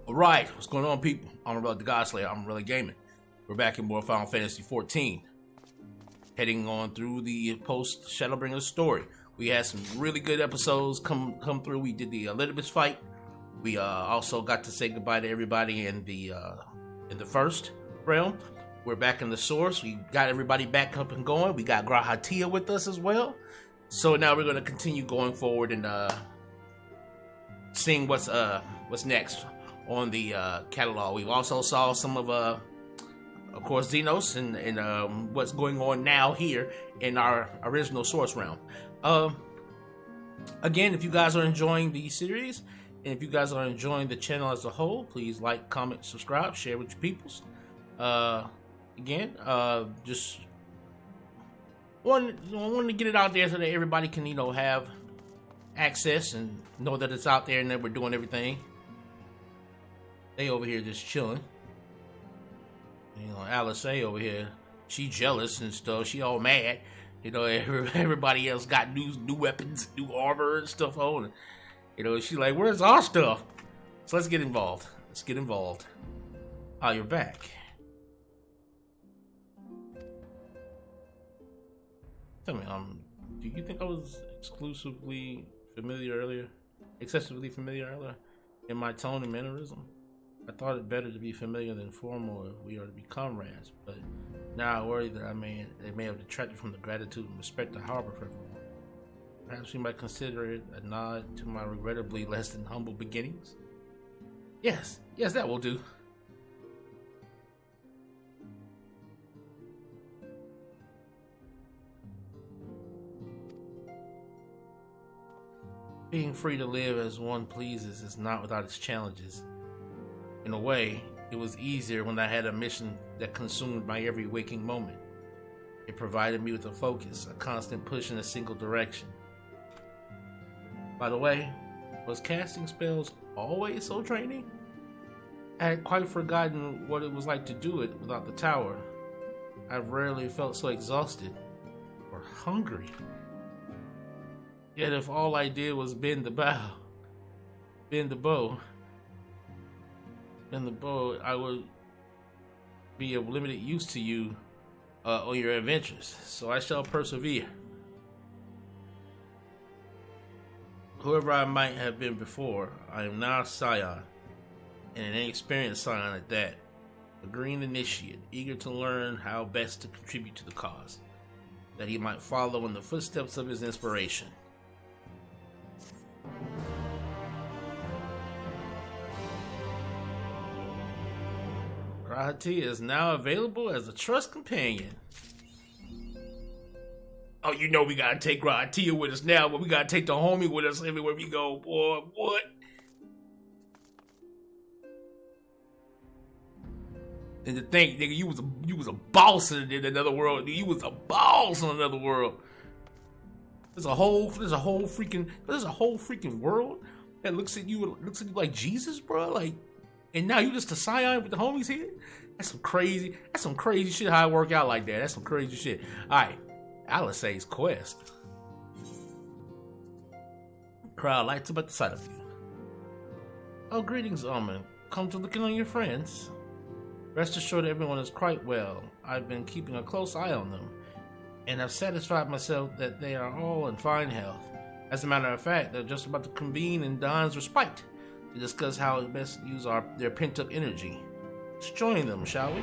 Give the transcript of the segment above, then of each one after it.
Alright, what's going on, people? I'm Amon-Rellik the Godslayer. I'm Amon-Rellik Gaming. We're back in more Final Fantasy 14. Heading on through the Post-Shadowbringers story. We had some really good episodes come through. We did the Elizabeth fight. We also got to say goodbye to everybody in the first realm. We're back in the source. We got everybody back up and going. We got Grahatia with us as well. So now we're going to continue going forward and seeing what's next on the catalog. We've also saw some of course, Xenos and what's going on now here in our original source realm. Again, if you guys are enjoying the series, and if you guys are enjoying the channel as a whole, please like, comment, subscribe, share with your peoples. Again, just wanted to get it out there so that everybody can, have access and know that it's out there and that we're doing everything. They over here just chilling. Alice A over here, she jealous and stuff. She all mad. Everybody else got new weapons, new armor and stuff on. She's like, where's our stuff? So let's get involved. Oh, you're back. Tell me, do you think I was excessively familiar earlier in my tone and mannerism? I thought it better to be familiar than formal if we are to be comrades, but now I worry that they may have detracted from the gratitude and respect I harbor for everyone. Perhaps we might consider it a nod to my regrettably less than humble beginnings. Yes, that will do. Being free to live as one pleases is not without its challenges. In a way, it was easier when I had a mission that consumed my every waking moment. It provided me with a focus, a constant push in a single direction. By the way, was casting spells always so draining? I had quite forgotten what it was like to do it without the tower. I've rarely felt so exhausted or hungry. Yet if all I did was bend the bow, I would be of limited use to you on your adventures, so I shall persevere. Whoever I might have been before, I am now a scion, and an inexperienced scion at that, a green initiate, eager to learn how best to contribute to the cause, that he might follow in the footsteps of his inspiration. Grahatia is now available as a trust companion. Oh, we gotta take Grahatia with us now, but we gotta take the homie with us everywhere we go, boy. What? And to think, nigga, you was a boss in another world. Dude, you was a boss in another world. There's a whole freaking world that looks at you like Jesus, bro. Like. And now you just a scion with the homies here? That's some crazy shit how it work out like that. That's some crazy shit. Alright, Alice A's quest. Crowd lights up at the sight of you. Oh, greetings, Amon. Come to looking on your friends. Rest assured everyone is quite well. I've been keeping a close eye on them, and have satisfied myself that they are all in fine health. As a matter of fact, they're just about to convene in Dawn's respite to discuss how to best use their pent-up energy. Let's join them, shall we?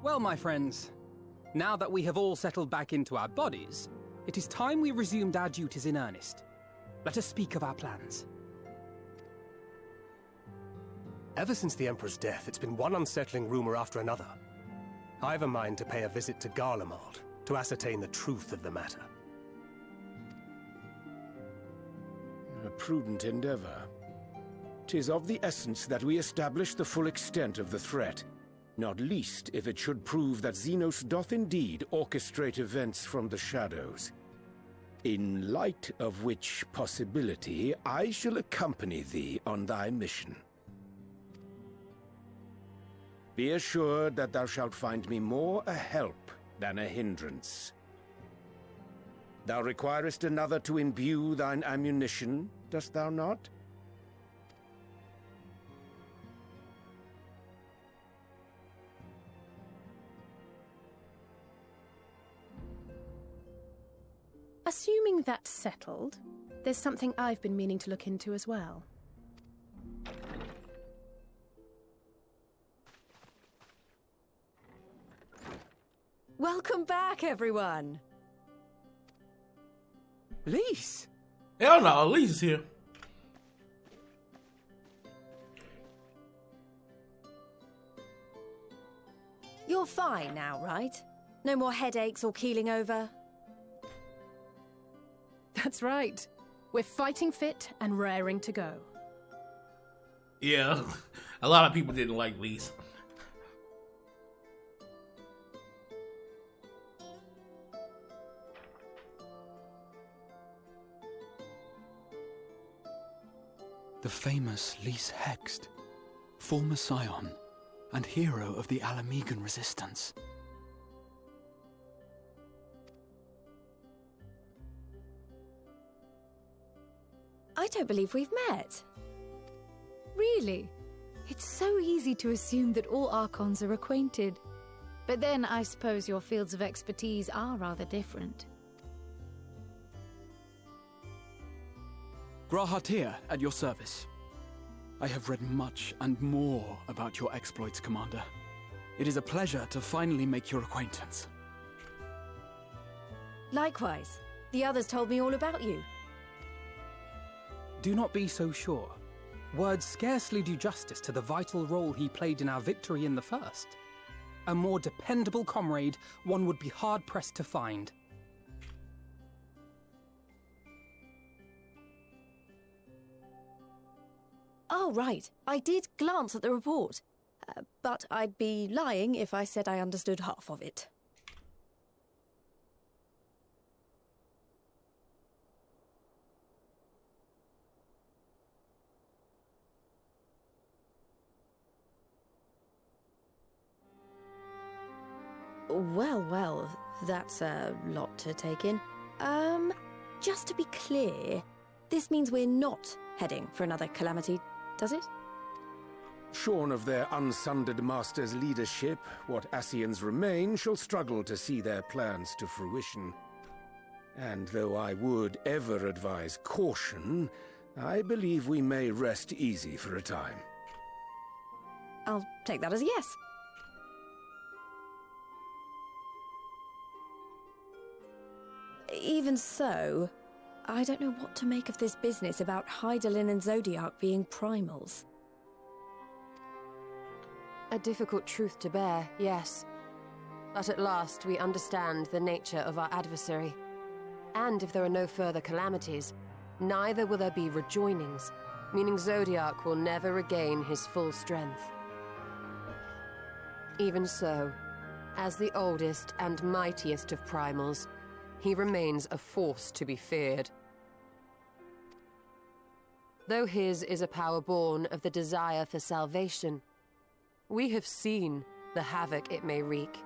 Well, my friends, now that we have all settled back into our bodies, it is time we resumed our duties in earnest. Let us speak of our plans. Ever since the Emperor's death, it's been one unsettling rumor after another. I've a mind to pay a visit to Garlemald to ascertain the truth of the matter. A prudent endeavor. 'Tis of the essence that we establish the full extent of the threat, not least if it should prove that Xenos doth indeed orchestrate events from the shadows. In light of which possibility, I shall accompany thee on thy mission. Be assured that thou shalt find me more a help than a hindrance. Thou requirest another to imbue thine ammunition, dost thou not? Assuming that's settled, there's something I've been meaning to look into as well. Welcome back, everyone! Lise! Hell no, Elise is here. You're fine now, right? No more headaches or keeling over? That's right. We're fighting fit and raring to go. Yeah, a lot of people didn't like Lise. The famous Lise Hext, former scion and hero of the Alamegan resistance. I don't believe we've met. Really? It's so easy to assume that all Archons are acquainted. But then I suppose your fields of expertise are rather different. Grahatir, at your service. I have read much and more about your exploits, Commander. It is a pleasure to finally make your acquaintance. Likewise. The others told me all about you. Do not be so sure. Words scarcely do justice to the vital role he played in our victory in the first. A more dependable comrade one would be hard-pressed to find. Oh, right. I did glance at the report. But I'd be lying if I said I understood half of it. Well, that's a lot to take in. Just to be clear, this means we're not heading for another calamity, does it? Shorn of their unsundered master's leadership, what Ascians remain shall struggle to see their plans to fruition. And though I would ever advise caution, I believe we may rest easy for a time. I'll take that as a yes. Even so, I don't know what to make of this business about Hydaelyn and Zodiac being primals. A difficult truth to bear, yes. But at last we understand the nature of our adversary. And if there are no further calamities, neither will there be rejoinings, meaning Zodiac will never regain his full strength. Even so, as the oldest and mightiest of primals, he remains a force to be feared. Though his is a power born of the desire for salvation, we have seen the havoc it may wreak,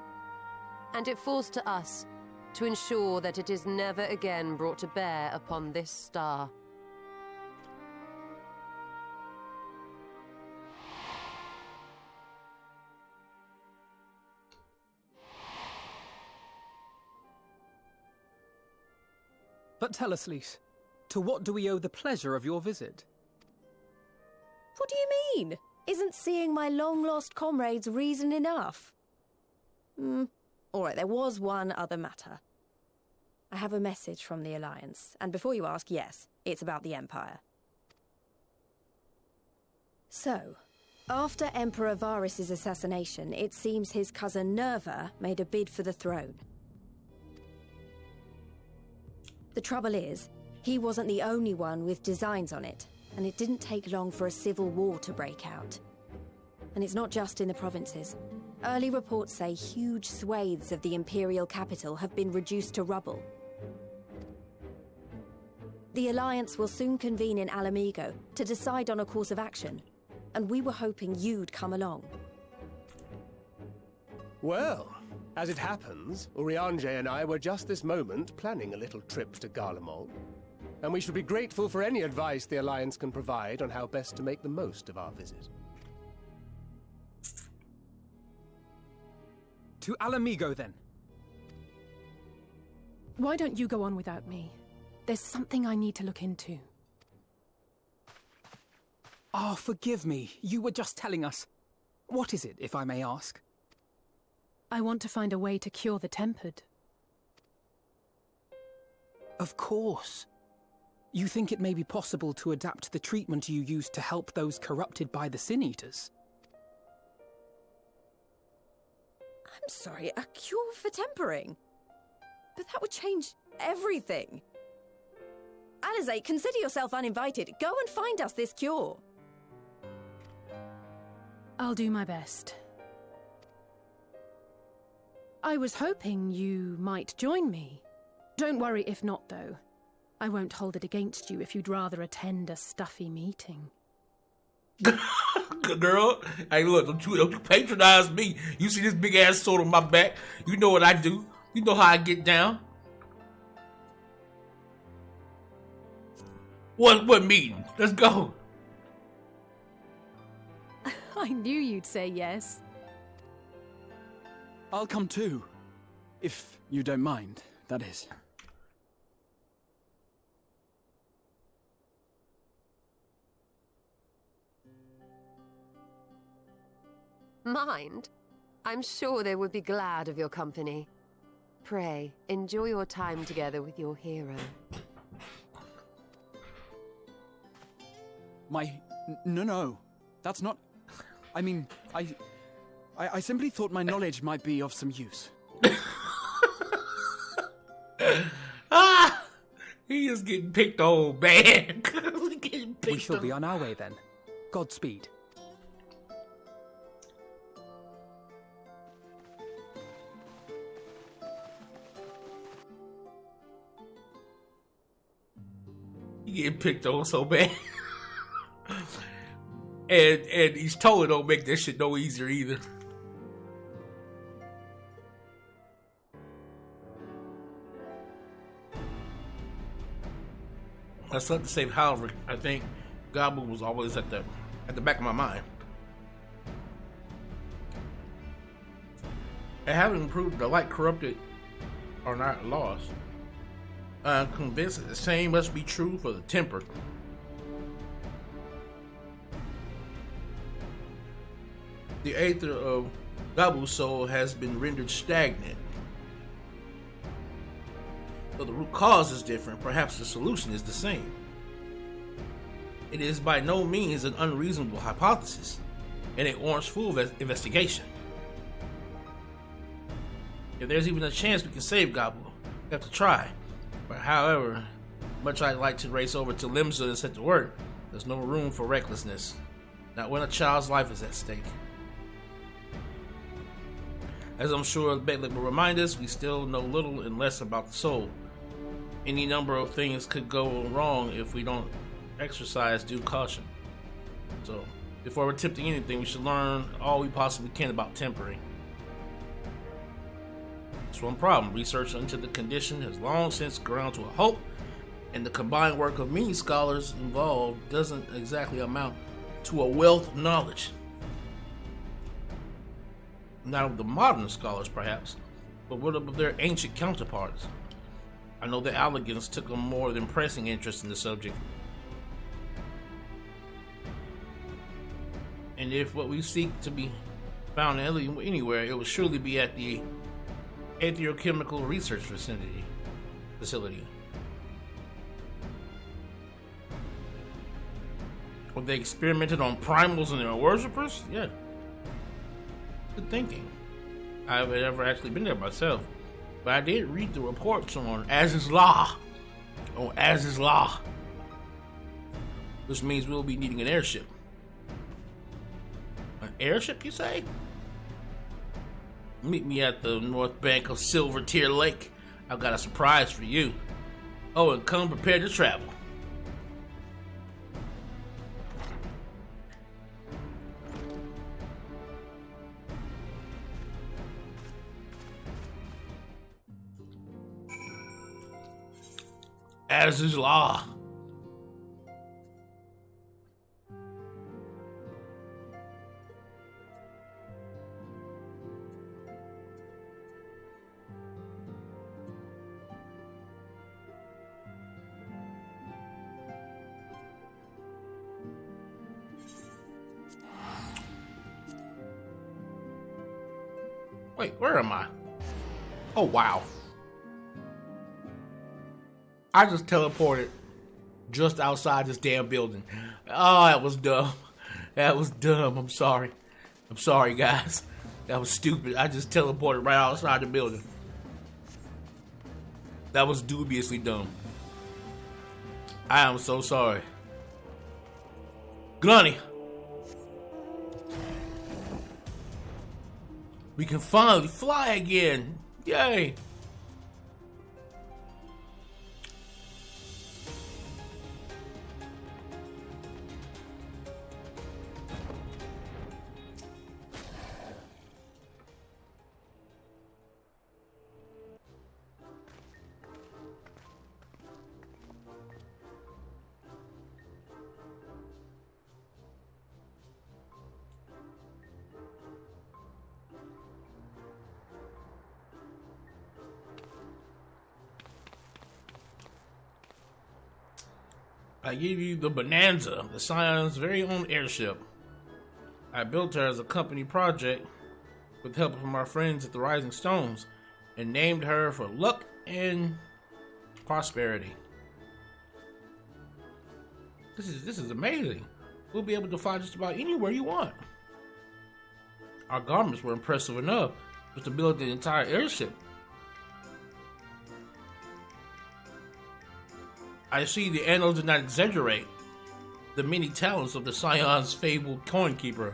and it falls to us to ensure that it is never again brought to bear upon this star. But tell us, Lise, to what do we owe the pleasure of your visit? What do you mean? Isn't seeing my long-lost comrades reason enough? All right, there was one other matter. I have a message from the Alliance, and before you ask, yes, it's about the Empire. So, after Emperor Varys' assassination, it seems his cousin Nerva made a bid for the throne. The trouble is, he wasn't the only one with designs on it, and it didn't take long for a civil war to break out. And it's not just in the provinces. Early reports say huge swathes of the Imperial capital have been reduced to rubble. The Alliance will soon convene in Alamigo to decide on a course of action, and we were hoping you'd come along. Well, As it happens, Urianger and I were just this moment planning a little trip to Garlemald, and we should be grateful for any advice the Alliance can provide on how best to make the most of our visit. To Alamigo, then. Why don't you go on without me? There's something I need to look into. Oh, forgive me. You were just telling us. What is it, if I may ask? I want to find a way to cure the Tempered. Of course. You think it may be possible to adapt the treatment you use to help those corrupted by the Sin Eaters? I'm sorry, a cure for tempering? But that would change everything. Alizé, consider yourself uninvited. Go and find us this cure. I'll do my best. I was hoping you might join me. Don't worry if not, though. I won't hold it against you if you'd rather attend a stuffy meeting. Girl, hey, look, don't you patronize me. You see this big ass sword on my back. You know what I do. You know how I get down. What meeting? Let's go. I knew you'd say yes. I'll come too. If you don't mind, that is. Mind? I'm sure they would be glad of your company. Pray, enjoy your time together with your hero. No. That's not... I mean, I simply thought my knowledge might be of some use. He is getting picked on, man. We shall be on our way then. Godspeed. He getting picked on so bad. and he's told it don't make this shit no easier either. That's something to say, however, I think Gabu was always at the back of my mind. And having proved the light corrupted are not lost, I'm convinced that the same must be true for the tempered. The aether of Gabu's soul has been rendered stagnant. Though the root cause is different, perhaps the solution is the same. It is by no means an unreasonable hypothesis, and it warrants full investigation. If there's even a chance we can save Gabu, we have to try. But however much I'd like to race over to Limsa and set to work, there's no room for recklessness, not when a child's life is at stake. As I'm sure Bedlick will remind us, we still know little and less about the soul. Any number of things could go wrong if we don't exercise due caution. So, before attempting anything, we should learn all we possibly can about tempering. That's one problem. Research into the condition has long since ground to a halt, and the combined work of many scholars involved doesn't exactly amount to a wealth of knowledge. Not of the modern scholars, perhaps, but what of their ancient counterparts? I know the Allegans took a more than pressing interest in the subject. And if what we seek to be found anywhere, it will surely be at the Aetherochemical Research Facility. Where they experimented on primals and their worshippers? Yeah. Good thinking. I haven't ever actually been there myself, but I did read the reports on Az's Law. Which means we'll be needing an airship. An airship, you say? Meet me at the north bank of Silver Tear Lake. I've got a surprise for you. Oh, and come prepared to travel. As is law. Wait, where am I? Oh, wow. I just teleported just outside this damn building. Oh, that was dumb. That was dumb. I'm sorry. I'm sorry, guys. That was stupid. I just teleported right outside the building. That was dubiously dumb. I am so sorry. Glunny. We can finally fly again. Yay. I give you the Bonanza, the Scion's very own airship. I built her as a company project with help from our friends at the Rising Stones and named her for luck and prosperity. This is amazing. We'll be able to fly just about anywhere you want. Our garments were impressive enough just to build the entire airship. I see the annals did not exaggerate the many talents of the Scion's fabled coin keeper.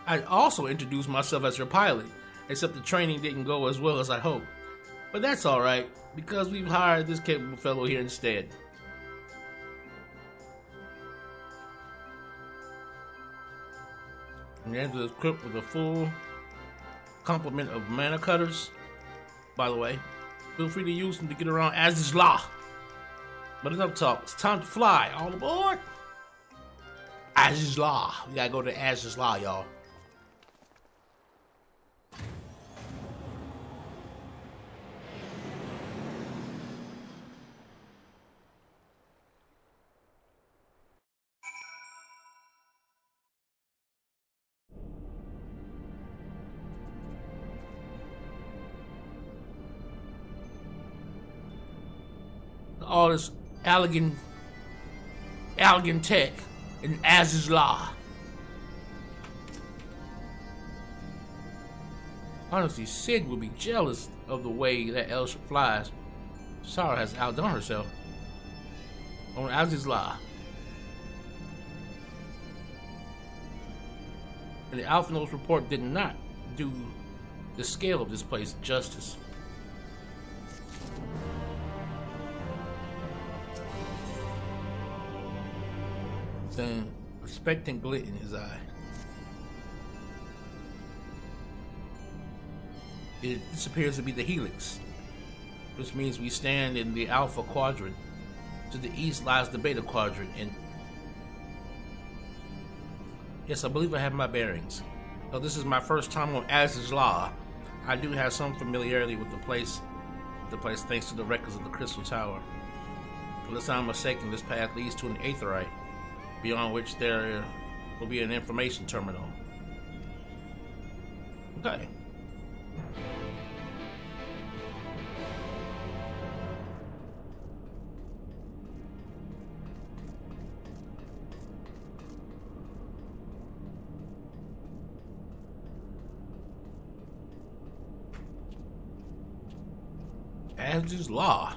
I also introduced myself as your pilot, except the training didn't go as well as I hoped. But that's alright, because we've hired this capable fellow here instead. And Angela is equipped with a full complement of mana cutters. By the way, feel free to use them to get around as is law. But enough talk. It's time to fly. All aboard. As is law. We gotta go to as is law, y'all. All this elegant tech and as is law. Honestly, Sid would be jealous of the way that airship flies. Sarah has outdone herself on as is law. And the Alpha Notes report did not do the scale of this place justice. Then expectant glint in his eye. This appears to be the helix, which means we stand in the Alpha Quadrant. To the east lies the Beta Quadrant, and yes, I believe I have my bearings. Though this is my first time on Az's Law, I do have some familiarity with the place thanks to the records of the Crystal Tower. Unless I'm mistaken, this path leads to an aetheryte, beyond which there will be an information terminal. Okay. As is law.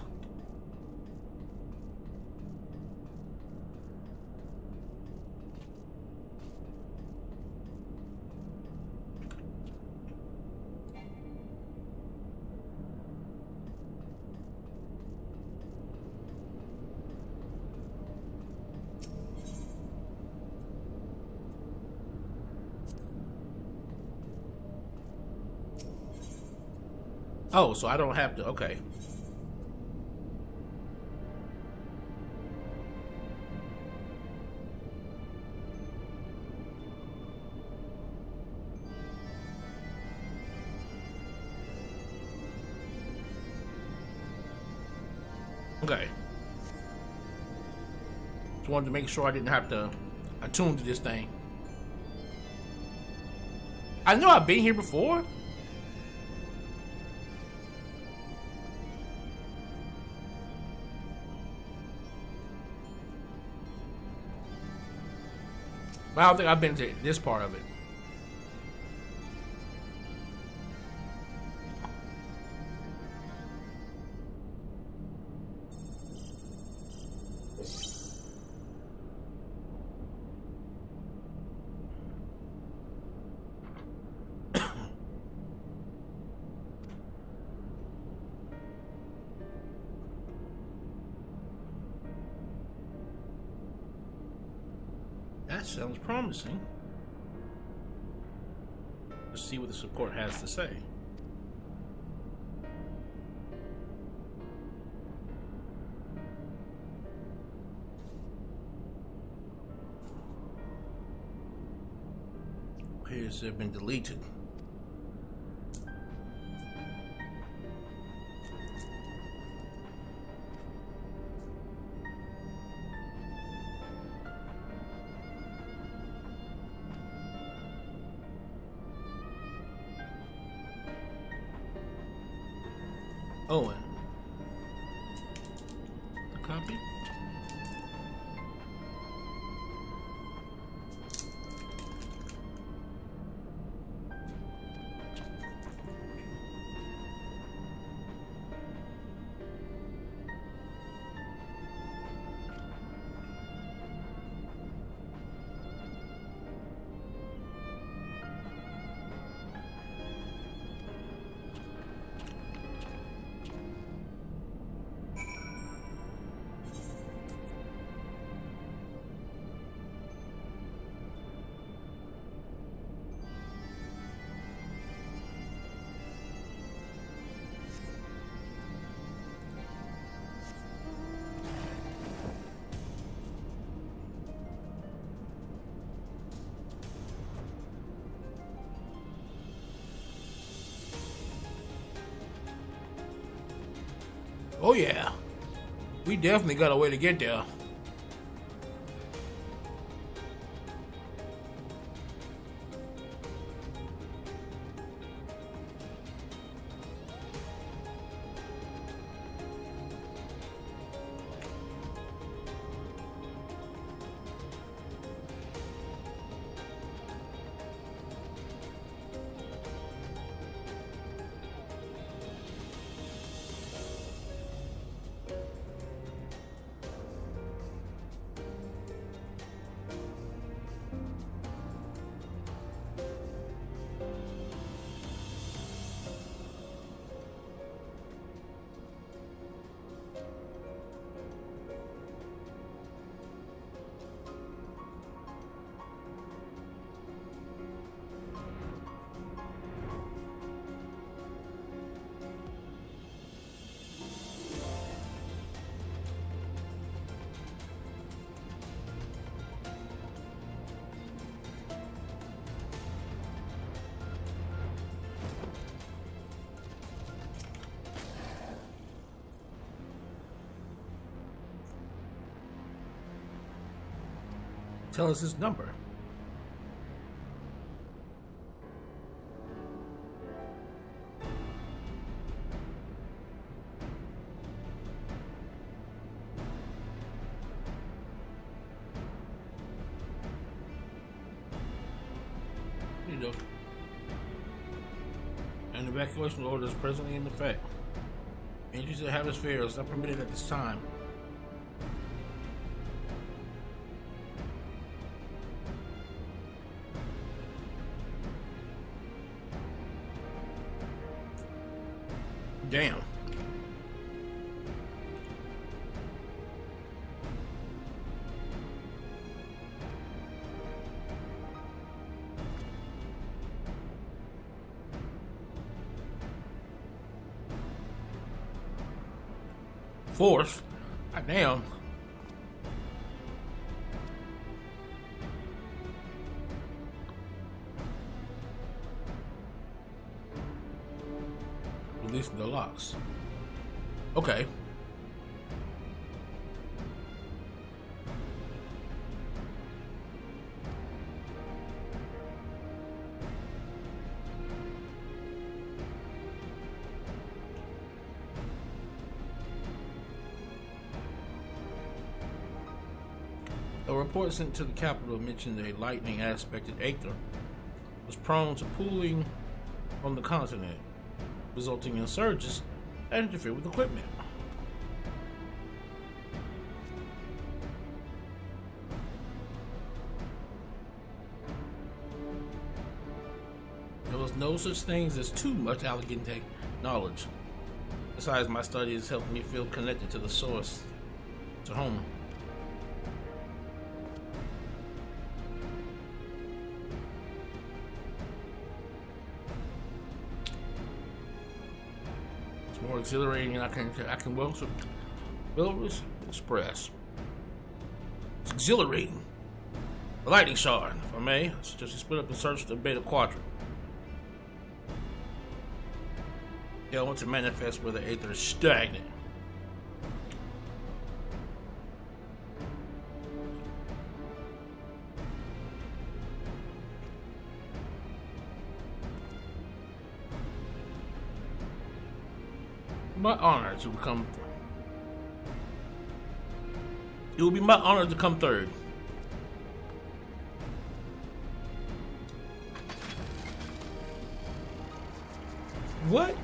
Oh, so I don't have to. Okay. Okay. Just wanted to make sure I didn't have to attune to this thing. I know I've been here before. But I don't think I've been to this part of it. That sounds promising. Let's see what the support has to say. Appears to have been deleted. Owen. A copy? Oh yeah, we definitely got a way to get there. Tell us his number. You know, an evacuation order is presently in effect. Entries to Hemisphere is not permitted at this time. Damn. Fourth? God damn. Releasing the locks. Okay. A report sent to the capital mentioned a lightning aspected Aether was prone to pooling on the continent, resulting in surges that interfere with equipment. There was no such things as too much Allegante knowledge. Besides, my studies helped me feel connected to the source, to home. It's more exhilarating than I can well express. It's exhilarating. The lightning shard, if I may. I suggest you split up and search the Beta Quadrant. Yeah, I want to manifest where the Aether is stagnant. My honor to become. It will be my honor to come third. What?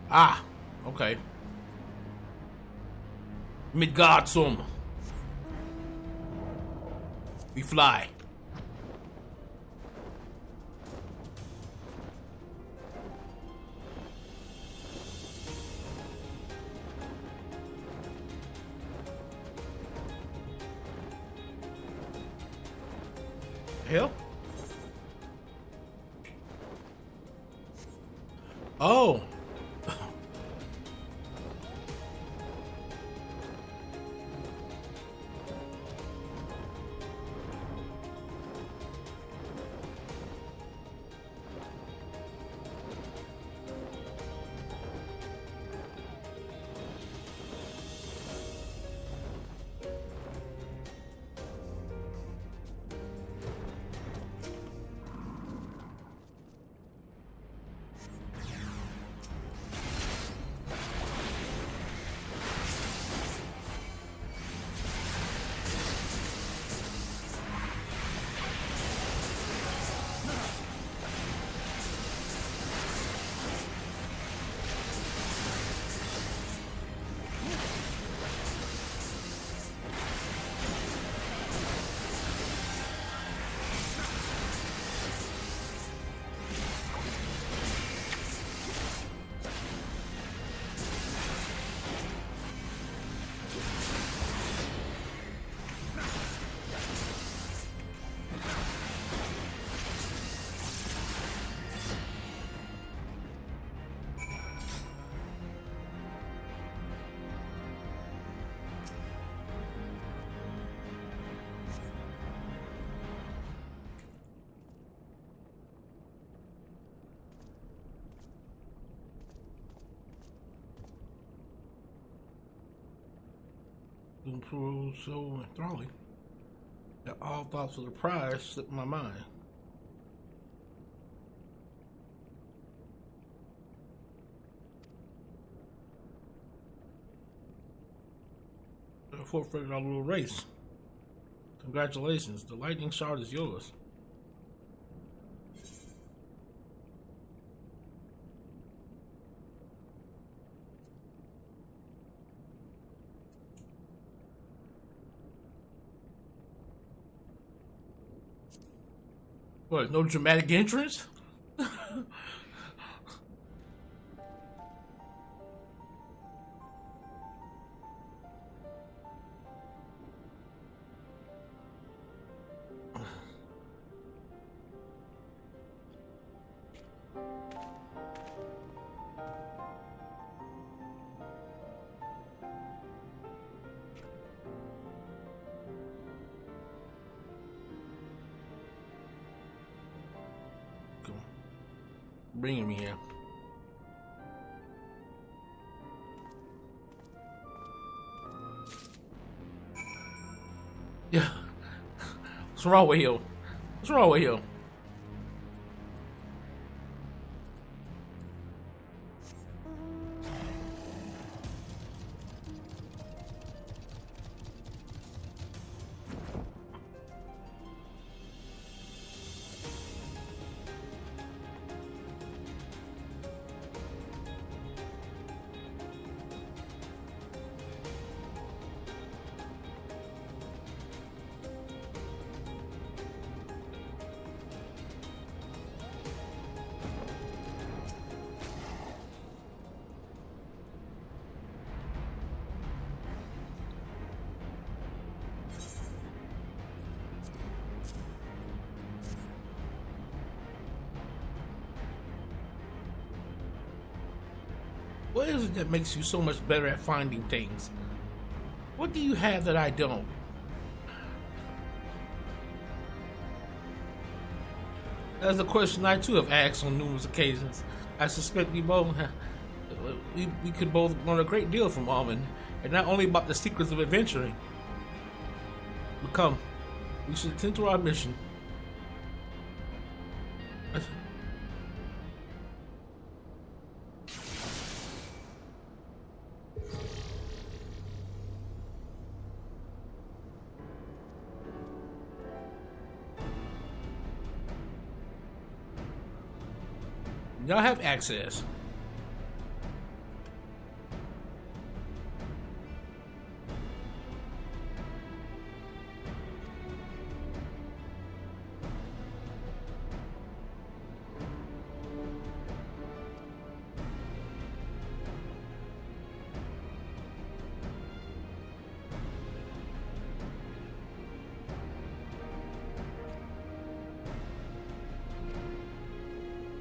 Ah, okay. Midgard Sum. We fly. Hell? Oh. Improve so enthralling that all thoughts of the prize slipped my mind. Therefore, figured out a little race. Congratulations, the lightning shard is yours. What, no dramatic entrance? bringing me here. Yeah. What's wrong with you? What's wrong with you? What is it that makes you so much better at finding things? What do you have that I don't? That's a question I too have asked on numerous occasions. I suspect we both we could both learn a great deal from Amon, and not only about the secrets of adventuring. But come, we should attend to our mission. Y'all have access.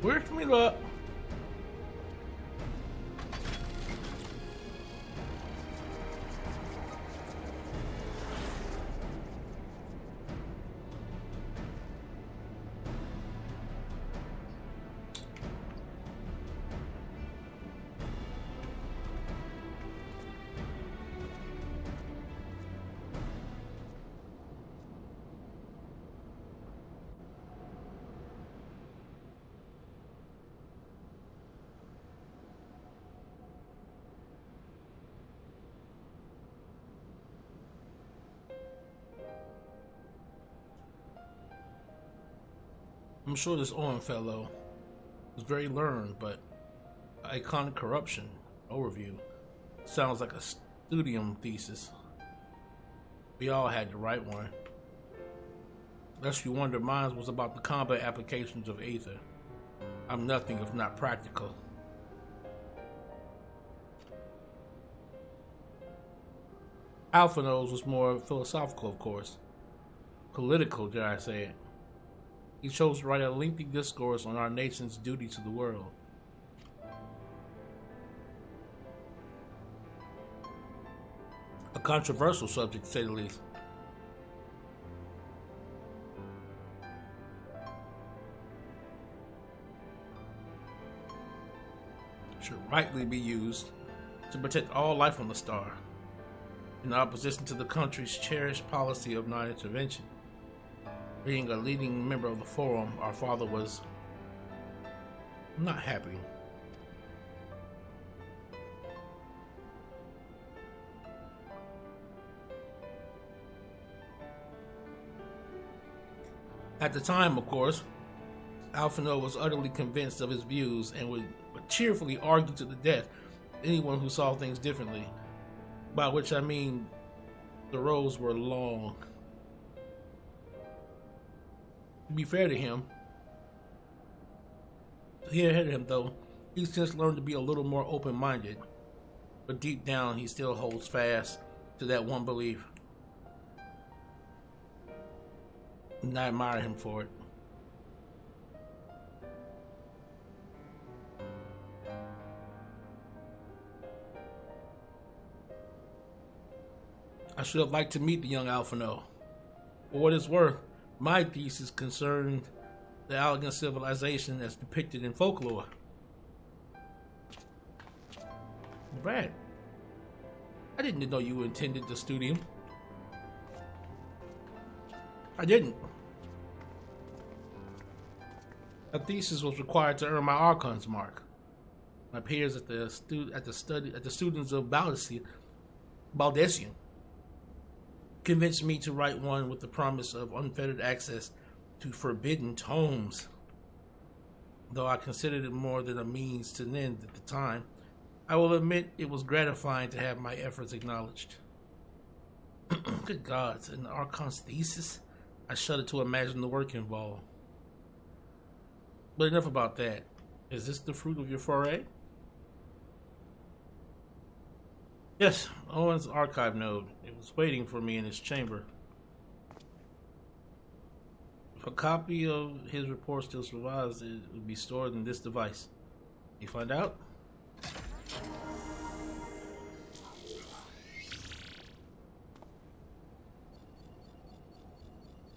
Wish me luck. I'm sure this Owen fellow is very learned, but iconic corruption overview sounds like a studium thesis. We all had to write one. Lest you wonder, mine was about the combat applications of Aether. I'm nothing if not practical. Alphino's was more philosophical, of course. Political, dare I say it. He chose to write a lengthy discourse on our nation's duty to the world. A controversial subject, to say the least. Should rightly be used to protect all life on the star, in opposition to the country's cherished policy of non-intervention. Being a leading member of the Forum, our father was not happy. At the time, of course, Alphino was utterly convinced of his views and would cheerfully argue to the death anyone who saw things differently, by which I mean the roads were long. To be fair to him, though, he's since learned to be a little more open-minded, but deep down he still holds fast to that one belief. And I admire him for it. I should have liked to meet the young Alphino. For what it's worth, my thesis concerned the elegant civilization as depicted in folklore. Brad, I didn't know you attended the studium. I didn't. A thesis was required to earn my Archon's mark. My peers at the students of Baldessian convinced me to write one with the promise of unfettered access to forbidden tomes. Though I considered it more than a means to an end at the time, I will admit it was gratifying to have my efforts acknowledged. Good gods, an Archon's thesis? I shudder to imagine the work involved. But enough about that. Is this the fruit of your foray? Yes, Owen's archive node. It was waiting for me in his chamber. If a copy of his report still survives, it would be stored in this device. You find out?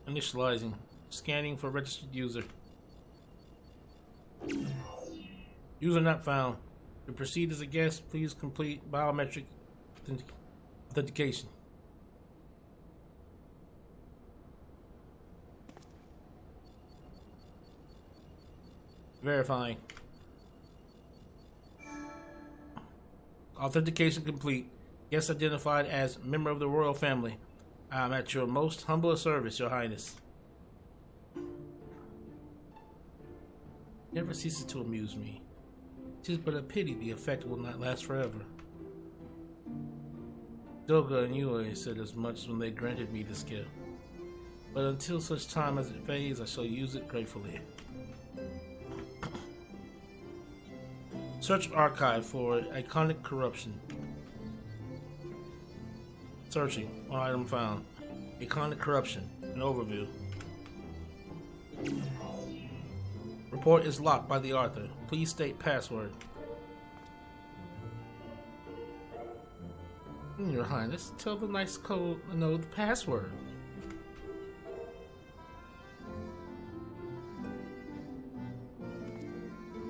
Initializing. Scanning for registered user. User not found. To proceed as a guest, please complete biometric authentication. Verifying. Authentication complete. Guest identified as member of the royal family. I am at your most humble service, Your Highness. Never ceases to amuse me. 'Tis but a pity the effect will not last forever. Doga and Yue said as much when they granted me this gift. But until such time as it fades, I shall use it gratefully. Search archive for iconic corruption. Searching. One item found. Iconic corruption. An overview. Report is locked by the author. Please state password. Your Highness, tell the nice code to know the password.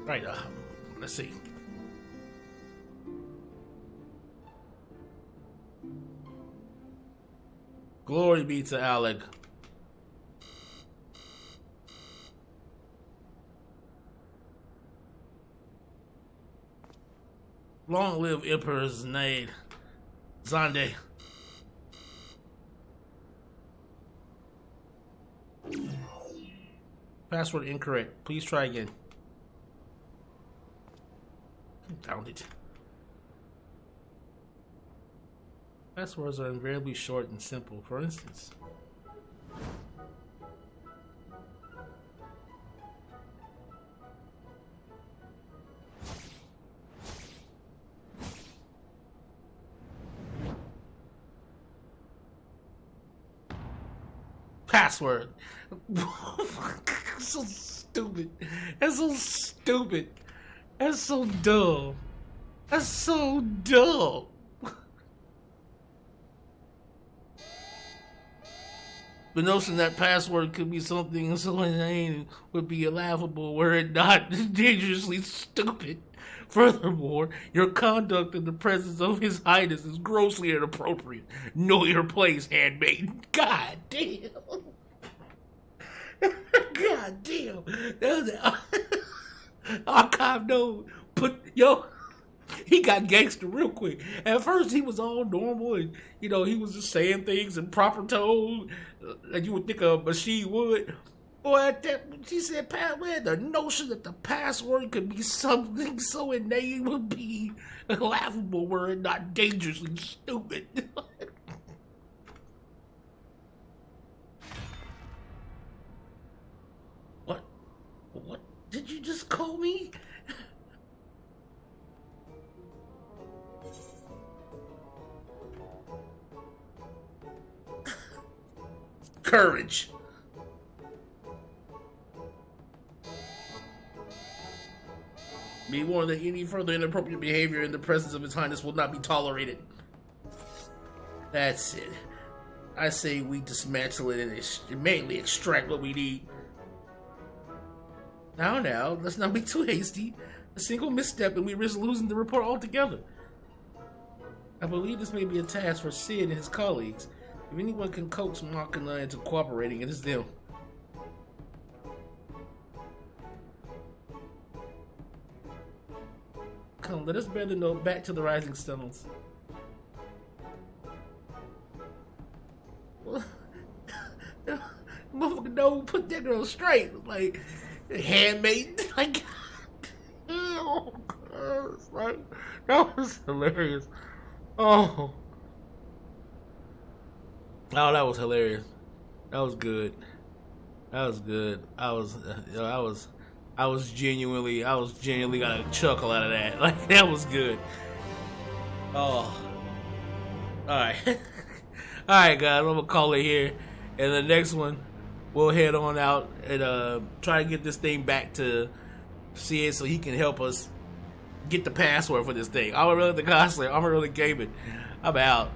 Right, let's see. Glory be to Alec. Long live Emperor Znade. Zande. Password incorrect. Please try again. Found it. Passwords are invariably short and simple. For instance, password. So stupid. That's so stupid. That's so dull. That's so dull. The notion that password could be something so inane would be laughable were it not dangerously stupid. Furthermore, your conduct in the presence of His Highness is grossly inappropriate. Know your place, handmaiden. God damn. God damn. That was an archive node. But, yo, he got gangster real quick. At first, he was all normal and, you know, he was just saying things in proper tone like you would think a machine would. Boy, at that, she said, the notion that the password could be something so inane would be laughable were it not dangerously stupid. What? What did you just call me? Courage. Be warned that any further inappropriate behavior in the presence of His Highness will not be tolerated. That's it. I say we dismantle it and immediately extract what we need. Now, let's not be too hasty. A single misstep and we risk losing the report altogether. I believe this may be a task for Sid and his colleagues. If anyone can coax Machina into cooperating, it is them. Come, let us bear the note back to the Rising Stones. Motherfucker, no, put that girl straight. Like, handmade. Like, oh, like, that was hilarious. Oh, that was hilarious. That was good. That was good. I was genuinely gonna chuckle out of that. Like, that was good. Oh, all right, all right, guys. I'm gonna call it here, and the next one, we'll head on out and try to get this thing back to Sid so he can help us get the password for this thing. Amon-Rellik the Godslayer. Amon-Rellik Gaming. I'm out.